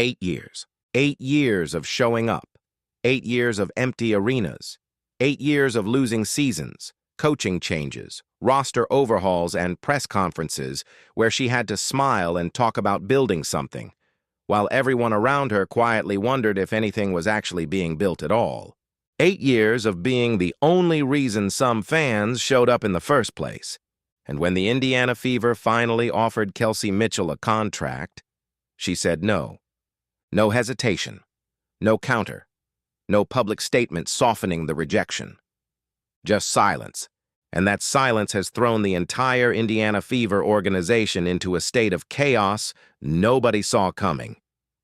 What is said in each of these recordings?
8 years. 8 years of showing up. 8 years of empty arenas. 8 years of losing seasons, coaching changes, roster overhauls, and press conferences where she had to smile and talk about building something, while everyone around her quietly wondered if anything was actually being built at all. 8 years of being the only reason some fans showed up in the first place. And when the Indiana Fever finally offered Kelsey Mitchell a contract, she said no. No hesitation. No counter. No public statement softening the rejection. Just silence. And that silence has thrown the entire Indiana Fever organization into a state of chaos nobody saw coming.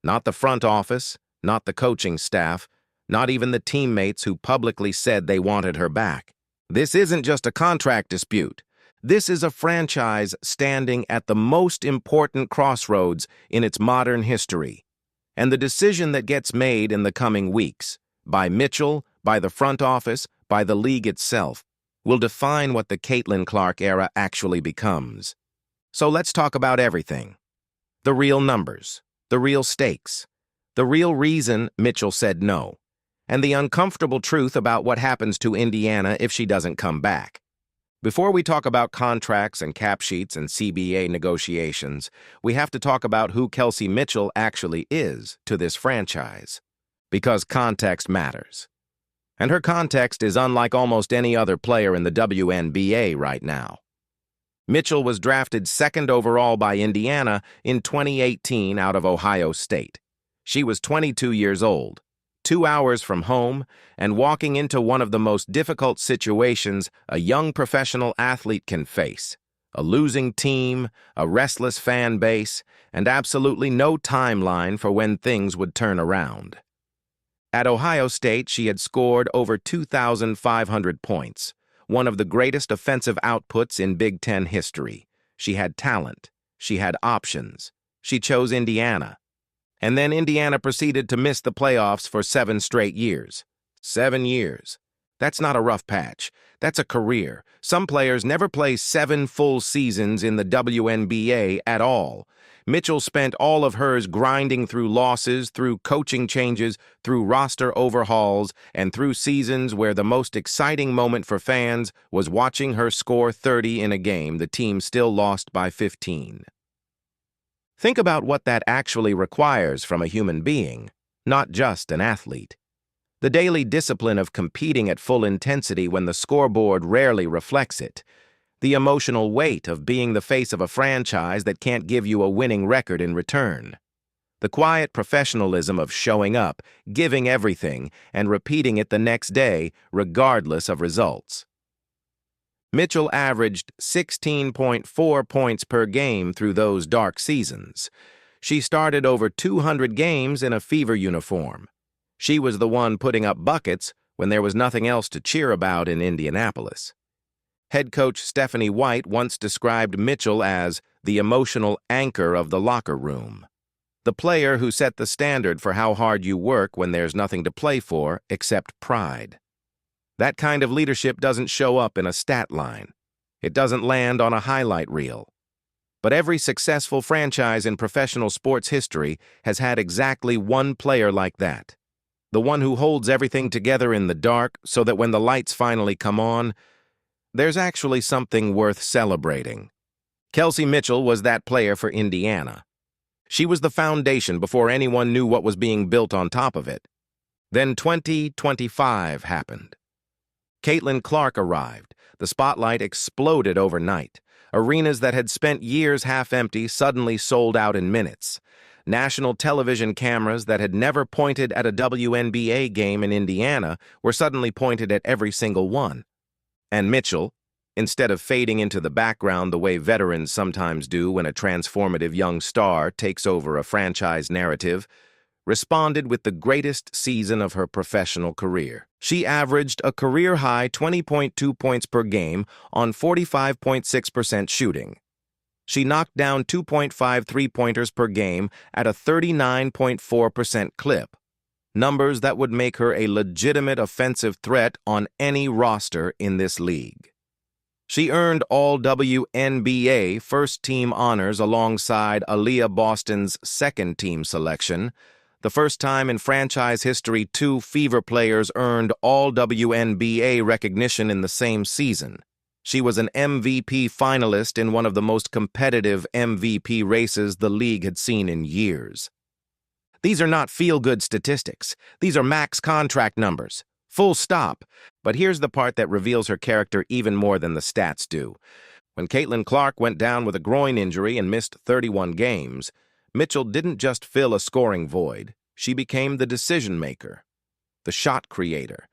Not the front office, not the coaching staff, not even the teammates who publicly said they wanted her back. This isn't just a contract dispute. This is a franchise standing at the most important crossroads in its modern history. And the decision that gets made in the coming weeks, by Mitchell, by the front office, by the league itself, will define what the Caitlin Clark era actually becomes. So let's talk about everything. The real numbers, the real stakes, the real reason Mitchell said no, and the uncomfortable truth about what happens to Indiana if she doesn't come back. Before we talk about contracts and cap sheets and CBA negotiations, we have to talk about who Kelsey Mitchell actually is to this franchise. Because context matters. And her context is unlike almost any other player in the WNBA right now. Mitchell was drafted second overall by Indiana in 2018 out of Ohio State. She was 22 years old, 2 hours from home, and walking into one of the most difficult situations a young professional athlete can face: a losing team, a restless fan base, and absolutely no timeline for when things would turn around. At Ohio State, she had scored over 2,500 points, one of the greatest offensive outputs in Big Ten history. She had talent. She had options. She chose Indiana. And then Indiana proceeded to miss the playoffs for 7 straight years. 7 years. That's not a rough patch. That's a career. Some players never play 7 full seasons in the WNBA at all. Mitchell spent all of hers grinding through losses, through coaching changes, through roster overhauls, and through seasons where the most exciting moment for fans was watching her score 30 in a game the team still lost by 15. Think about what that actually requires from a human being, not just an athlete. The daily discipline of competing at full intensity when the scoreboard rarely reflects it. The emotional weight of being the face of a franchise that can't give you a winning record in return. The quiet professionalism of showing up, giving everything, and repeating it the next day, regardless of results. Mitchell averaged 16.4 points per game through those dark seasons. She started over 200 games in a Fever uniform. She was the one putting up buckets when there was nothing else to cheer about in Indianapolis. Head coach Stephanie White once described Mitchell as the emotional anchor of the locker room. The player who set the standard for how hard you work when there's nothing to play for except pride. That kind of leadership doesn't show up in a stat line. It doesn't land on a highlight reel. But every successful franchise in professional sports history has had exactly one player like that. The one who holds everything together in the dark so that when the lights finally come on, there's actually something worth celebrating. Kelsey Mitchell was that player for Indiana. She was the foundation before anyone knew what was being built on top of it. Then 2025 happened. Caitlin Clark arrived. The spotlight exploded overnight. Arenas that had spent years half-empty suddenly sold out in minutes. National television cameras that had never pointed at a WNBA game in Indiana were suddenly pointed at every single one. And Mitchell, instead of fading into the background the way veterans sometimes do when a transformative young star takes over a franchise narrative, responded with the greatest season of her professional career. She averaged a career-high 20.2 points per game on 45.6% shooting. She knocked down 2.5 three-pointers per game at a 39.4% clip, numbers that would make her a legitimate offensive threat on any roster in this league. She earned all WNBA first-team honors alongside Aaliyah Boston's second-team selection, the first time in franchise history two Fever players earned all WNBA recognition in the same season. She was an MVP finalist in one of the most competitive MVP races the league had seen in years. These are not feel-good statistics. These are max contract numbers. Full stop. But here's the part that reveals her character even more than the stats do. When Caitlin Clark went down with a groin injury and missed 31 games, Mitchell didn't just fill a scoring void. She became the decision-maker, the shot creator.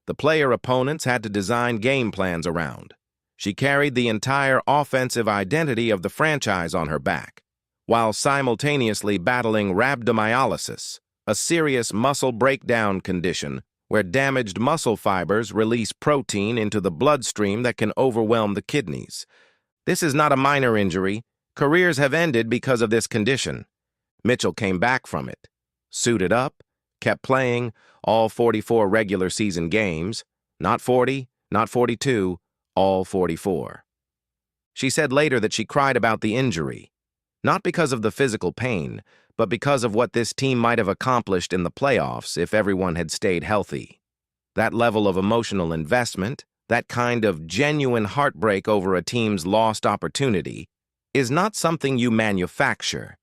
The player opponents had to design game plans around. She carried the entire offensive identity of the franchise on her back, while simultaneously battling rhabdomyolysis, a serious muscle breakdown condition where damaged muscle fibers release protein into the bloodstream that can overwhelm the kidneys. This is not a minor injury. Careers have ended because of this condition. Mitchell came back from it, suited up, kept playing all 44 regular season games, not 40, not 42, all 44. She said later that she cried about the injury, not because of the physical pain, but because of what this team might have accomplished in the playoffs if everyone had stayed healthy. That level of emotional investment, that kind of genuine heartbreak over a team's lost opportunity, is not something you manufacture.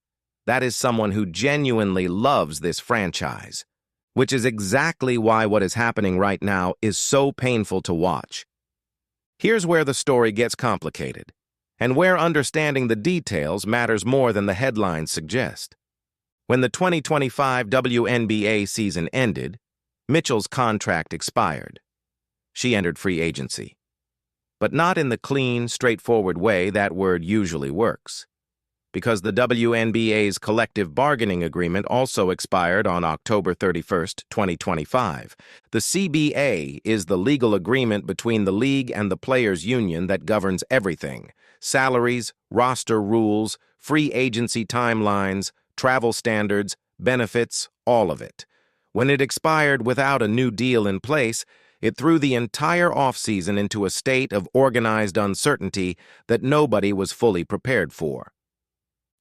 That is someone who genuinely loves this franchise, which is exactly why what is happening right now is so painful to watch. Here's where the story gets complicated, and where understanding the details matters more than the headlines suggest. When the 2025 WNBA season ended, Mitchell's contract expired. She entered free agency. But not in the clean, straightforward way that word usually works, because the WNBA's collective bargaining agreement also expired on October 31, 2025. The CBA is the legal agreement between the league and the players' union that governs everything: salaries, roster rules, free agency timelines, travel standards, benefits, all of it. When it expired without a new deal in place, it threw the entire offseason into a state of organized uncertainty that nobody was fully prepared for.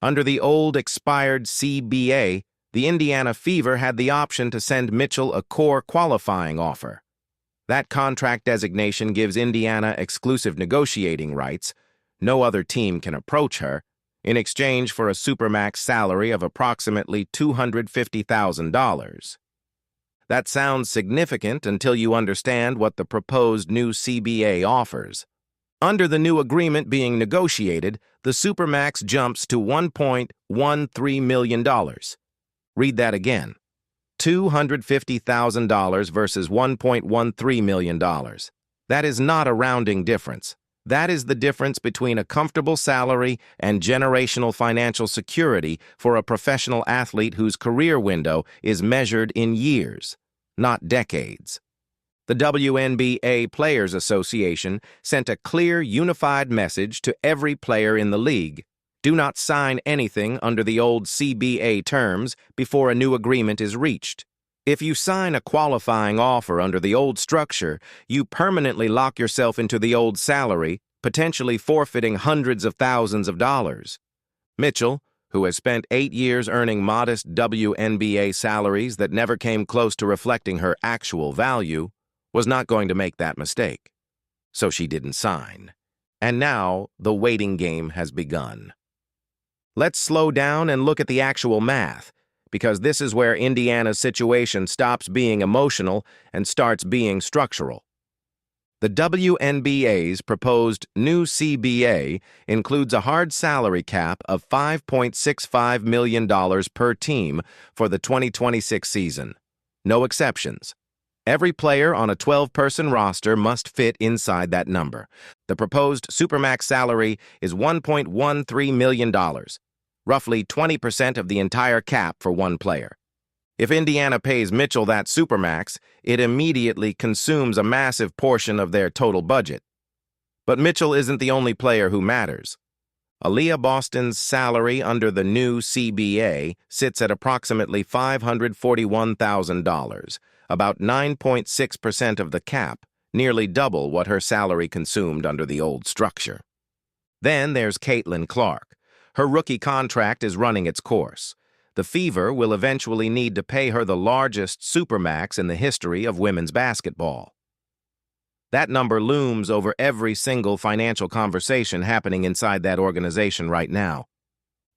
Under the old expired CBA, the Indiana Fever had the option to send Mitchell a core qualifying offer. That contract designation gives Indiana exclusive negotiating rights. No other team can approach her, in exchange for a supermax salary of approximately $250,000. That sounds significant until you understand what the proposed new CBA offers. Under the new agreement being negotiated, the supermax jumps to $1.13 million. Read that again. $250,000 versus $1.13 million. That is not a rounding difference. That is the difference between a comfortable salary and generational financial security for a professional athlete whose career window is measured in years, not decades. The WNBA Players Association sent a clear, unified message to every player in the league. Do not sign anything under the old CBA terms before a new agreement is reached. If you sign a qualifying offer under the old structure, you permanently lock yourself into the old salary, potentially forfeiting hundreds of thousands of dollars. Mitchell, who has spent 8 years earning modest WNBA salaries that never came close to reflecting her actual value, was not going to make that mistake. So she didn't sign. And now the waiting game has begun. Let's slow down and look at the actual math, because this is where Indiana's situation stops being emotional and starts being structural. The WNBA's proposed new CBA includes a hard salary cap of $5.65 million per team for the 2026 season. No exceptions. Every player on a 12-person roster must fit inside that number. The proposed supermax salary is $1.13 million, roughly 20% of the entire cap for one player. If Indiana pays Mitchell that supermax, it immediately consumes a massive portion of their total budget. But Mitchell isn't the only player who matters. Aaliyah Boston's salary under the new CBA sits at approximately $541,000, about 9.6% of the cap, nearly double what her salary consumed under the old structure. Then there's Caitlin Clark. Her rookie contract is running its course. The Fever will eventually need to pay her the largest supermax in the history of women's basketball. That number looms over every single financial conversation happening inside that organization right now.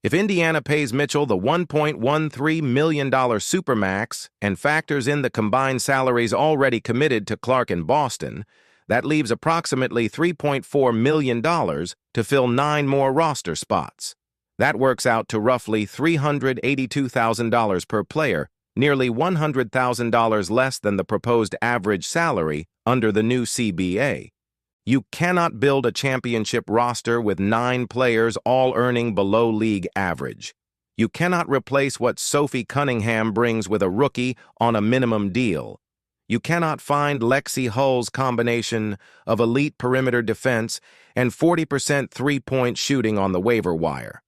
If Indiana pays Mitchell the $1.13 million supermax and factors in the combined salaries already committed to Clark in Boston, that leaves approximately $3.4 million to fill 9 more roster spots. That works out to roughly $382,000 per player, nearly $100,000 less than the proposed average salary under the new CBA. You cannot build a championship roster with 9 players all earning below league average. You cannot replace what Sophie Cunningham brings with a rookie on a minimum deal. You cannot find Lexi Hull's combination of elite perimeter defense and 40% three-point shooting on the waiver wire.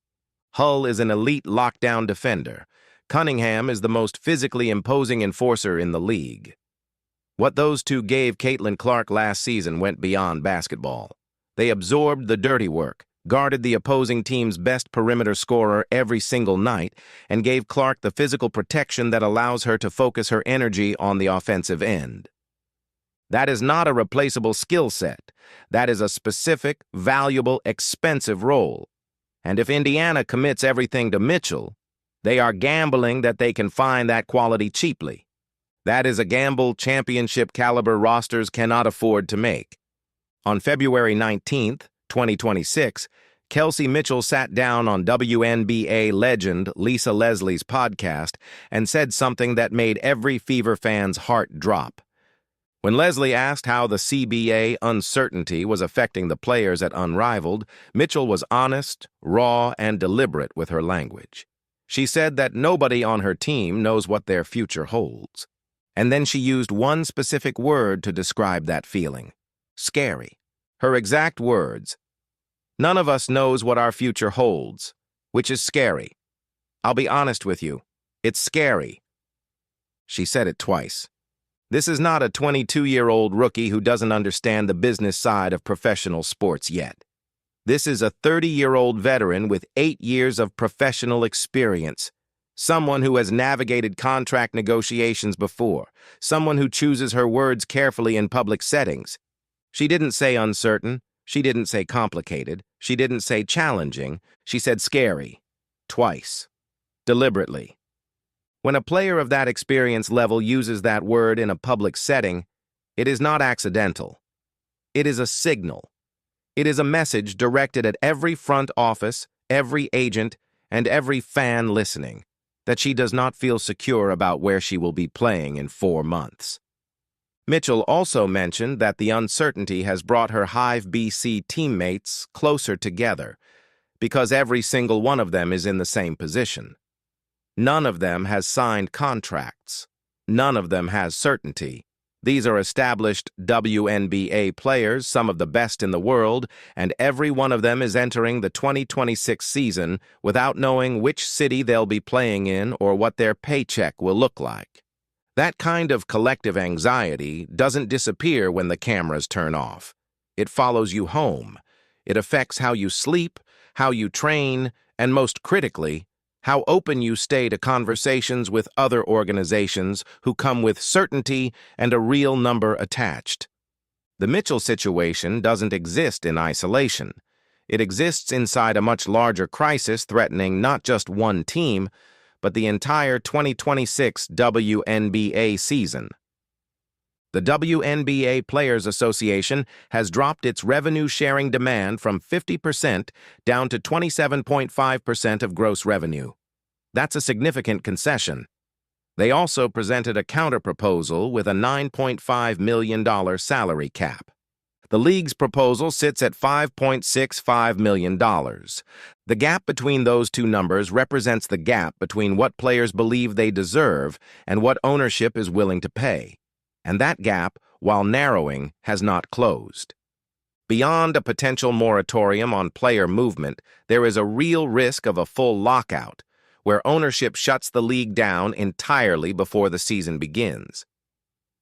Hull is an elite lockdown defender. Cunningham is the most physically imposing enforcer in the league. What those two gave Caitlin Clark last season went beyond basketball. They absorbed the dirty work, guarded the opposing team's best perimeter scorer every single night, and gave Clark the physical protection that allows her to focus her energy on the offensive end. That is not a replaceable skill set. That is a specific, valuable, expensive role. And if Indiana commits everything to Mitchell, they are gambling that they can find that quality cheaply. That is a gamble championship-caliber rosters cannot afford to make. On February 19, 2026, Kelsey Mitchell sat down on WNBA legend Lisa Leslie's podcast and said something that made every Fever fan's heart drop. When Leslie asked how the CBA uncertainty was affecting the players at Unrivaled, Mitchell was honest, raw, and deliberate with her language. She said that nobody on her team knows what their future holds. And then she used one specific word to describe that feeling: scary. Her exact words: "None of us knows what our future holds, which is scary. I'll be honest with you, it's scary." She said it twice. This is not a 22-year-old rookie who doesn't understand the business side of professional sports yet. This is a 30-year-old veteran with 8 years of professional experience. Someone who has navigated contract negotiations before. Someone who chooses her words carefully in public settings. She didn't say uncertain. She didn't say complicated. She didn't say challenging. She said scary. Twice. Deliberately. When a player of that experience level uses that word in a public setting, it is not accidental. It is a signal. It is a message directed at every front office, every agent, and every fan listening, that she does not feel secure about where she will be playing in 4 months. Mitchell also mentioned that the uncertainty has brought her Hive BC teammates closer together, because every single one of them is in the same position. None of them has signed contracts. None of them has certainty. These are established WNBA players, some of the best in the world, and every one of them is entering the 2026 season without knowing which city they'll be playing in or what their paycheck will look like. That kind of collective anxiety doesn't disappear when the cameras turn off. It follows you home. It affects how you sleep, how you train, and most critically, how open you stay to conversations with other organizations who come with certainty and a real number attached. The Mitchell situation doesn't exist in isolation. It exists inside a much larger crisis threatening not just one team, but the entire 2026 WNBA season. The WNBA Players Association has dropped its revenue-sharing demand from 50% down to 27.5% of gross revenue. That's a significant concession. They also presented a counterproposal with a $9.5 million salary cap. The league's proposal sits at $5.65 million. The gap between those two numbers represents the gap between what players believe they deserve and what ownership is willing to pay. And that gap, while narrowing, has not closed. Beyond a potential moratorium on player movement, there is a real risk of a full lockout, where ownership shuts the league down entirely before the season begins.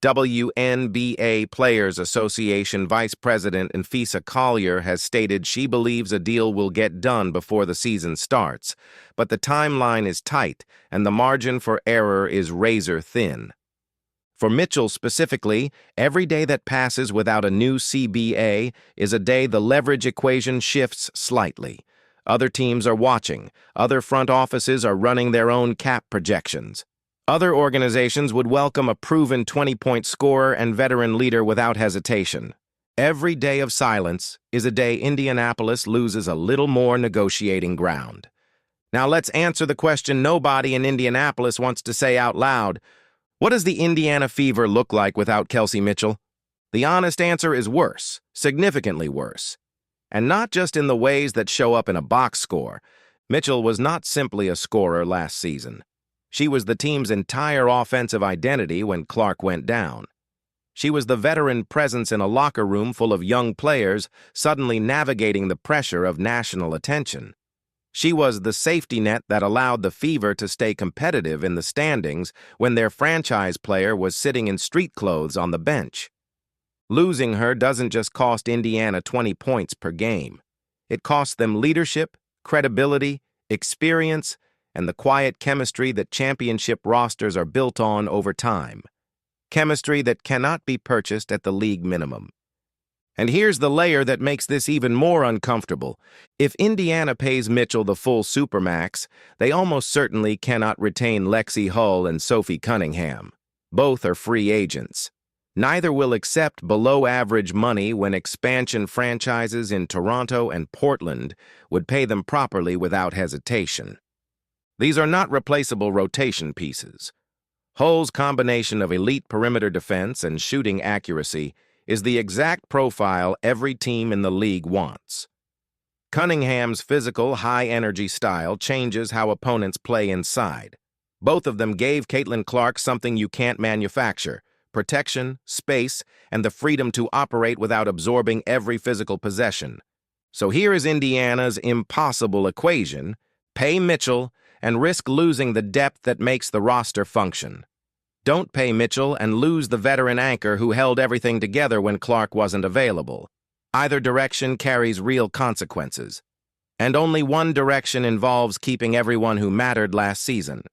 WNBA Players Association Vice President Enfisa Collier has stated she believes a deal will get done before the season starts, but the timeline is tight and the margin for error is razor thin. For Mitchell specifically, every day that passes without a new CBA is a day the leverage equation shifts slightly. Other teams are watching. Other front offices are running their own cap projections. Other organizations would welcome a proven 20-point scorer and veteran leader without hesitation. Every day of silence is a day Indianapolis loses a little more negotiating ground. Now let's answer the question nobody in Indianapolis wants to say out loud. What does the Indiana Fever look like without Kelsey Mitchell? The honest answer is worse, significantly worse. And not just in the ways that show up in a box score. Mitchell was not simply a scorer last season. She was the team's entire offensive identity when Clark went down. She was the veteran presence in a locker room full of young players suddenly navigating the pressure of national attention. She was the safety net that allowed the Fever to stay competitive in the standings when their franchise player was sitting in street clothes on the bench. Losing her doesn't just cost Indiana 20 points per game. It costs them leadership, credibility, experience, and the quiet chemistry that championship rosters are built on over time. Chemistry that cannot be purchased at the league minimum. And here's the layer that makes this even more uncomfortable. If Indiana pays Mitchell the full supermax, they almost certainly cannot retain Lexi Hull and Sophie Cunningham. Both are free agents. Neither will accept below-average money when expansion franchises in Toronto and Portland would pay them properly without hesitation. These are not replaceable rotation pieces. Hull's combination of elite perimeter defense and shooting accuracy is the exact profile every team in the league wants. Cunningham's physical, high-energy style changes how opponents play inside. Both of them gave Caitlin Clark something you can't manufacture: protection, space, and the freedom to operate without absorbing every physical possession. So here is Indiana's impossible equation: pay Mitchell and risk losing the depth that makes the roster function. Don't pay Mitchell and lose the veteran anchor who held everything together when Clark wasn't available. Either direction carries real consequences. And only one direction involves keeping everyone who mattered last season.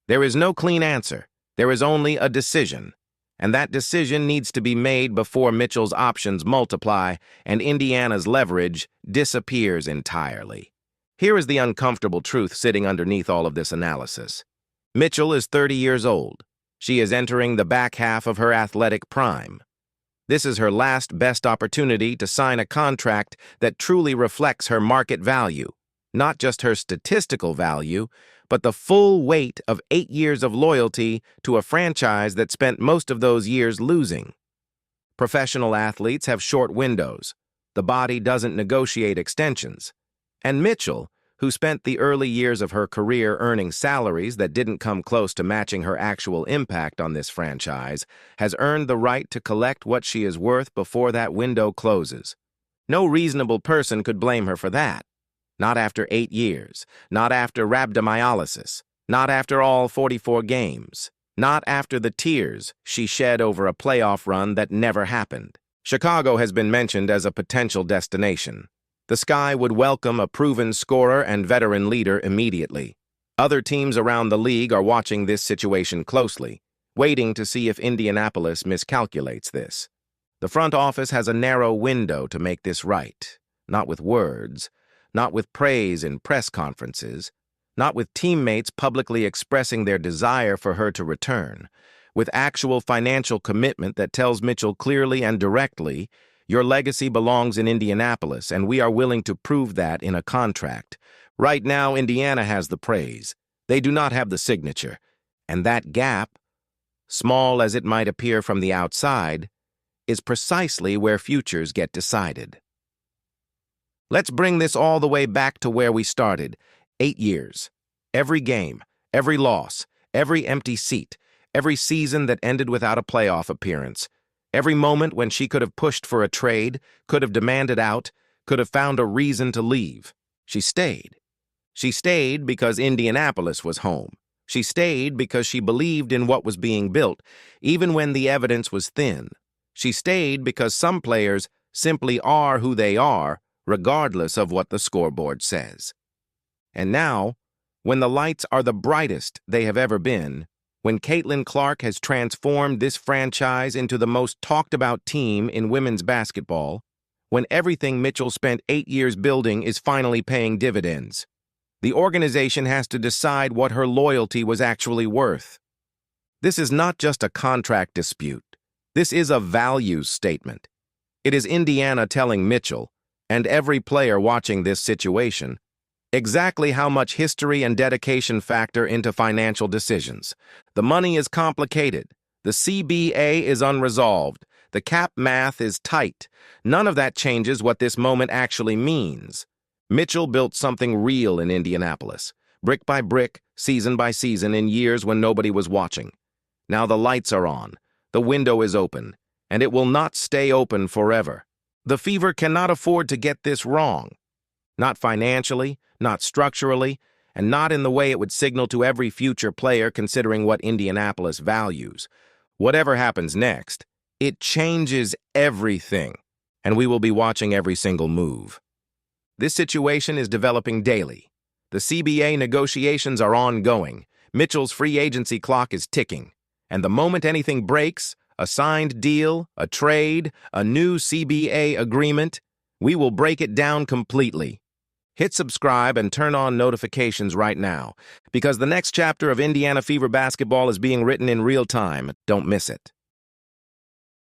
There is no clean answer. There is only a decision. And that decision needs to be made before Mitchell's options multiply and Indiana's leverage disappears entirely. Here is the uncomfortable truth sitting underneath all of this analysis. Mitchell is 30 years old. She is entering the back half of her athletic prime. This is her last best opportunity to sign a contract that truly reflects her market value, not just her statistical value, but the full weight of 8 years of loyalty to a franchise that spent most of those years losing. Professional athletes have short windows. The body doesn't negotiate extensions. And Mitchell, who spent the early years of her career earning salaries that didn't come close to matching her actual impact on this franchise, has earned the right to collect what she is worth before that window closes. No reasonable person could blame her for that. Not after 8 years, not after rhabdomyolysis, not after all 44 games, not after the tears she shed over a playoff run that never happened. Chicago has been mentioned as a potential destination. The Sky would welcome a proven scorer and veteran leader immediately. Other teams around the league are watching this situation closely, waiting to see if Indianapolis miscalculates this. The front office has a narrow window to make this right, not with words, not with praise in press conferences, not with teammates publicly expressing their desire for her to return, with actual financial commitment that tells Mitchell clearly and directly, "Your legacy belongs in Indianapolis, and we are willing to prove that in a contract." Right now, Indiana has the praise. They do not have the signature. And that gap, small as it might appear from the outside, is precisely where futures get decided. Let's bring this all the way back to where we started. 8 years. Every game, every loss, every empty seat, every season that ended without a playoff appearance, every moment when she could have pushed for a trade, could have demanded out, could have found a reason to leave. She stayed. She stayed because Indianapolis was home. She stayed because she believed in what was being built, even when the evidence was thin. She stayed because some players simply are who they are, regardless of what the scoreboard says. And now, when the lights are the brightest they have ever been, when Caitlin Clark has transformed this franchise into the most talked-about team in women's basketball, when everything Mitchell spent 8 years building is finally paying dividends, the organization has to decide what her loyalty was actually worth. This is not just a contract dispute. This is a values statement. It is Indiana telling Mitchell, and every player watching this situation, exactly how much history and dedication factor into financial decisions. The money is complicated. The CBA is unresolved. The cap math is tight. None of that changes what this moment actually means. Mitchell built something real in Indianapolis, brick by brick, season by season, in years when nobody was watching. Now the lights are on. The window is open, and it will not stay open forever. The Fever cannot afford to get this wrong. Not financially, not structurally, and not in the way it would signal to every future player considering what Indianapolis values. Whatever happens next, it changes everything, and we will be watching every single move. This situation is developing daily. The CBA negotiations are ongoing. Mitchell's free agency clock is ticking. And the moment anything breaks, a signed deal, a trade, a new CBA agreement, we will break it down completely. Hit subscribe and turn on notifications right now, because the next chapter of Indiana Fever basketball is being written in real time. Don't miss it.